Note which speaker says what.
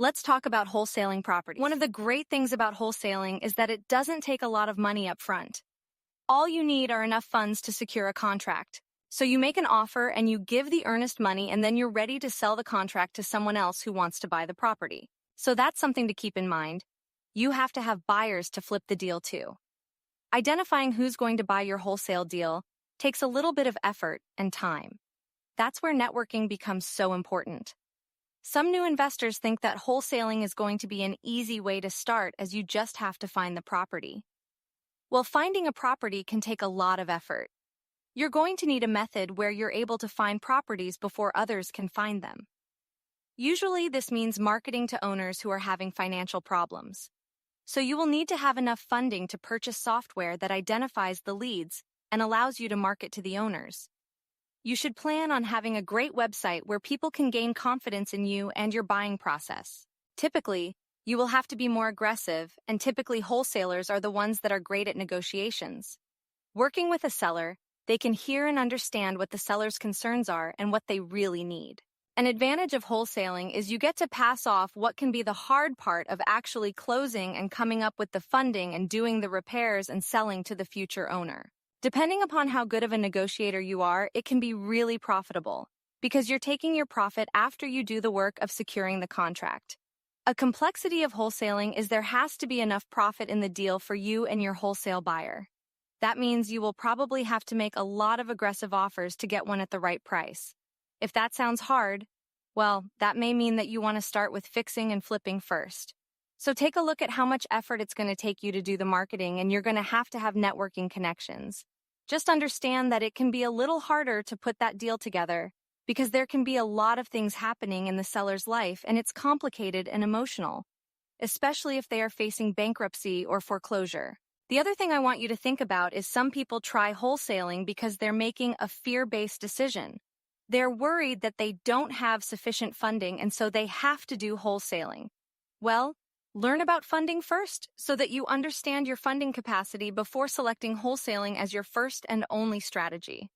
Speaker 1: Let's talk about wholesaling properties. One of the great things about wholesaling is that it doesn't take a lot of money up front. All you need are enough funds to secure a contract. So you make an offer and you give the earnest money, and then you're ready to sell the contract to someone else who wants to buy the property. So that's something to keep in mind. You have to have buyers to flip the deal too. Identifying who's going to buy your wholesale deal takes a little bit of effort and time. That's where networking becomes so important. Some new investors think that wholesaling is going to be an easy way to start, as you just have to find the property. Well, finding a property can take a lot of effort. You're going to need a method where you're able to find properties before others can find them. Usually, this means marketing to owners who are having financial problems. So you will need to have enough funding to purchase software that identifies the leads and allows you to market to the owners. You should plan on having a great website where people can gain confidence in you and your buying process. Typically, you will have to be more aggressive, and typically wholesalers are the ones that are great at negotiations. Working with a seller, they can hear and understand what the seller's concerns are and what they really need. An advantage of wholesaling is you get to pass off what can be the hard part of actually closing and coming up with the funding and doing the repairs and selling to the future owner. Depending upon how good of a negotiator you are, it can be really profitable, because you're taking your profit after you do the work of securing the contract. A complexity of wholesaling is there has to be enough profit in the deal for you and your wholesale buyer. That means you will probably have to make a lot of aggressive offers to get one at the right price. If that sounds hard, well, that may mean that you want to start with fixing and flipping first. So take a look at how much effort it's going to take you to do the marketing, and you're going to have networking connections. Just understand that it can be a little harder to put that deal together because there can be a lot of things happening in the seller's life, and it's complicated and emotional, especially if they are facing bankruptcy or foreclosure. The other thing I want you to think about is some people try wholesaling because they're making a fear-based decision. They're worried that they don't have sufficient funding, and so they have to do wholesaling. Well, learn about funding first so that you understand your funding capacity before selecting wholesaling as your first and only strategy.